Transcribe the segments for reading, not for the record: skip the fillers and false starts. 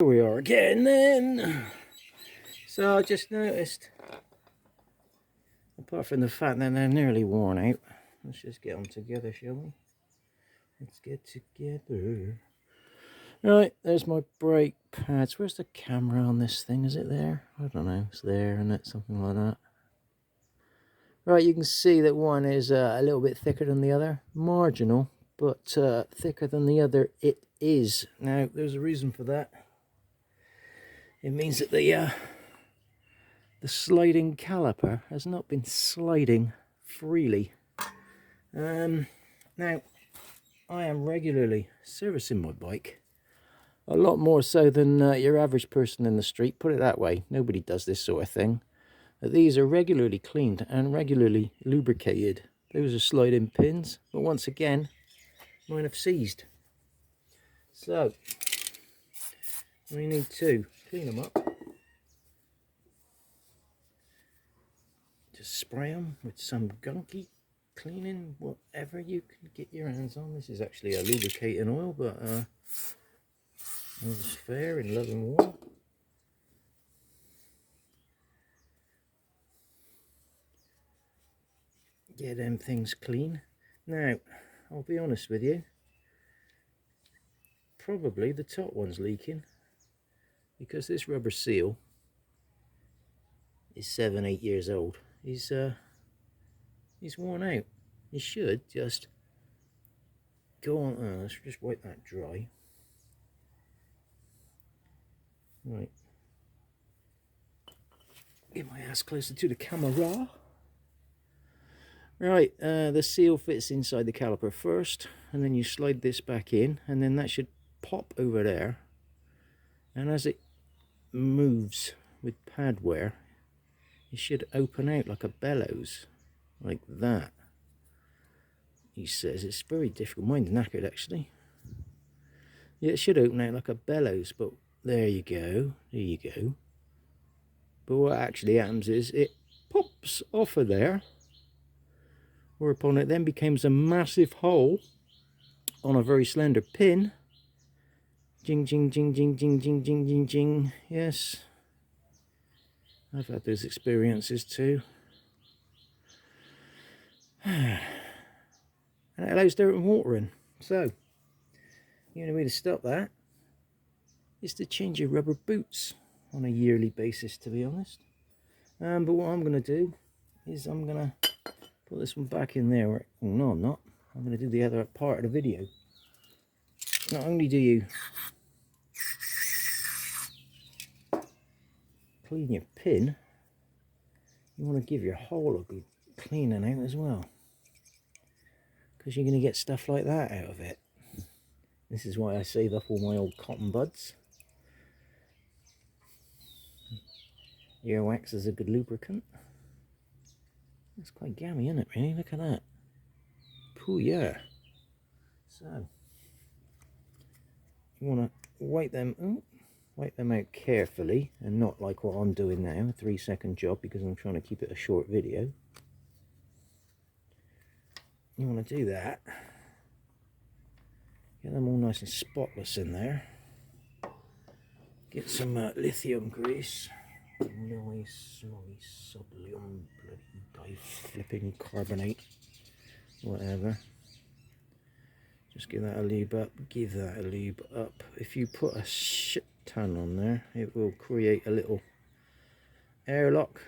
Here we are again then. So I just noticed, apart from the fact that they're nearly worn out, let's just get them together, shall we? Let's get together. Right, there's my brake pads. Where's the camera on this thing? Is it there? I don't know. It's there, isn't it? Something like that. Right, you can see that one is a little bit thicker than the other. Marginal, but thicker than the other it is. Now, there's a reason for that. It means that the sliding caliper has not been sliding freely. Now, I am regularly servicing my bike, a lot more so than your average person in the street. Put it that way, nobody does this sort of thing. These are regularly cleaned and regularly lubricated. Those are sliding pins, but once again, mine have seized. So, we need to clean them up. Just spray them with some gunky cleaning, whatever you can get your hands on. This is actually a lubricating oil, but it's fair in loving water. Get them things clean. Now, I'll be honest with you, probably the top one's leaking, because this rubber seal is 7-8 years old. He's worn out. You should just go on. Let's just wipe that dry. Right. Get my ass closer to the camera. Right, the seal fits inside the caliper first, and then you slide this back in, and then that should pop over there. And as it moves with pad wear, it should open out like a bellows, like that. He says it's very difficult. Mine's knackered actually. Yeah, it should open out like a bellows, but there you go. There you go. But what actually happens is it pops off of there, whereupon it then becomes a massive hole on a very slender pin. Jing, jing, jing, jing, jing, jing, jing, jing, jing. Yes, I've had those experiences too. And it allows dirt and water in. So, the only way to stop that is to change your rubber boots on a yearly basis, to be honest. But what I'm going to do is I'm going to put this one back in there. Oh, no, I'm not. I'm going to do the other part of the video. Not only do you clean your pin, you want to give your hole a good cleaning out as well, because you're going to get stuff like that out of it. This is why I save up all my old cotton buds. Earwax is a good lubricant. It's quite gammy, isn't it, really? Look at that. Pooh, yeah. So, you want to wipe them out carefully, and not like what I'm doing now, a 3-second job, because I'm trying to keep it a short video. You want to do that. Get them all nice and spotless in there. Get some lithium grease. Nice sublium bloody flipping carbonate. Whatever. Just give that a lube up. Give that a lube up. If you put a shit ton on there, it will create a little airlock,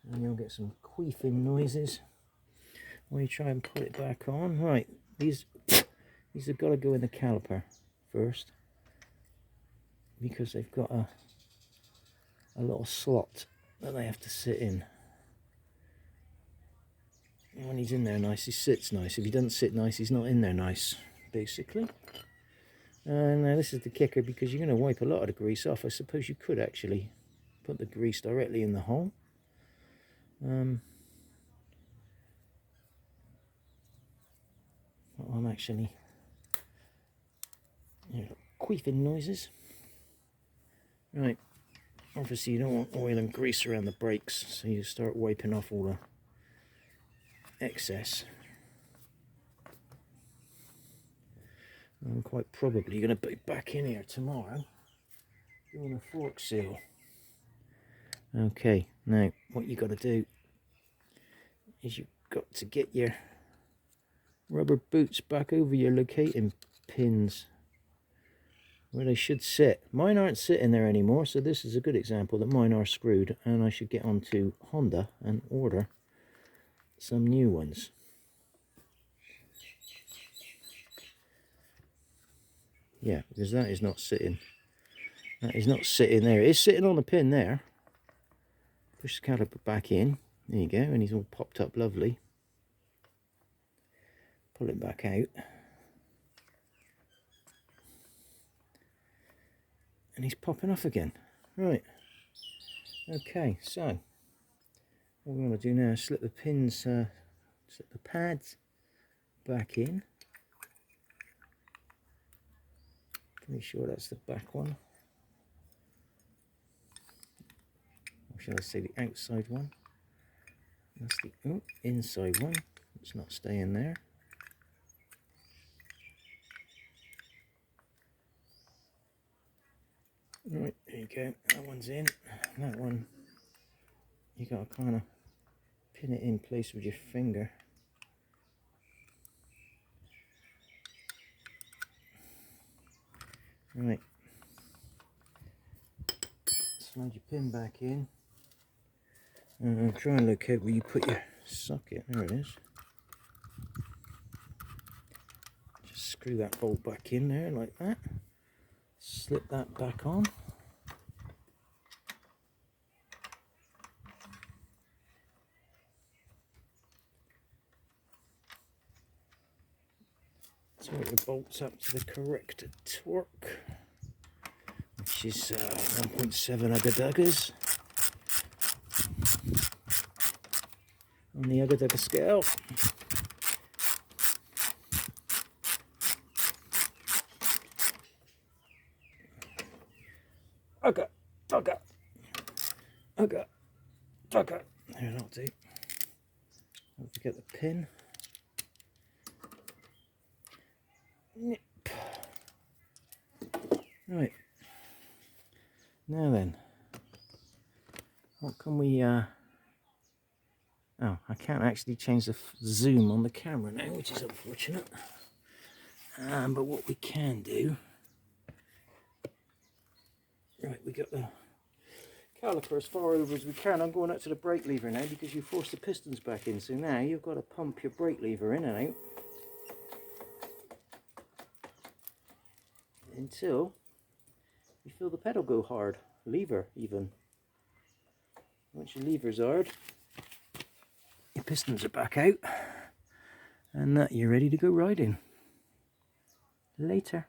and you'll get some queefing noises when you try and put it back on. Right, these have got to go in the caliper first, because they've got a little slot that they have to sit in. And when he's in there nice, he sits nice. If he doesn't sit nice, he's not in there nice, basically. And now this is the kicker, because you're going to wipe a lot of the grease off. I suppose you could actually put the grease directly in the hole. I'm actually, queefing noises. Right, obviously you don't want oil and grease around the brakes, so you start wiping off all the excess. I'm quite probably going to be back in here tomorrow doing a fork seal. Okay, now what you got to do is you've got to get your rubber boots back over your locating pins where they should sit. Mine aren't sitting there anymore, so this is a good example that mine are screwed, and I should get onto Honda and order some new ones. Yeah, because that is not sitting. That is not sitting there. It is sitting on the pin there. Push the caliper back in. There you go, and he's all popped up lovely. Pull it back out. And he's popping off again. Right. Okay, so what we're going to do now is slip the pins, slip the pads back in. Pretty sure that's the back one. Or shall I say the outside one? That's the inside one. It's not staying there. Right, there you go. That one's in. That one, you got to kind of pin it in place with your finger. Right. Slide your pin back in. And try and locate where you put your socket. There it is. Just screw that bolt back in there like that. Slip that back on. Torque the bolts up to the correct torque, which is 1.7 ugga-duggers on the ugga-dugger scale. Ugga, dugger, ugga, dugger. There, that'll do. Don't forget the pin. Nip. Right. Now then, what can we, oh, I can't actually change the zoom on the camera now, which is unfortunate. But what we can do, right, we got the caliper as far over as we can. I'm going up to the brake lever now because you forced the pistons back in. So now you've got to pump your brake lever in and out until you feel the pedal go hard. Lever even. Once your lever's hard, your pistons are back out, and you're ready to go riding. Later.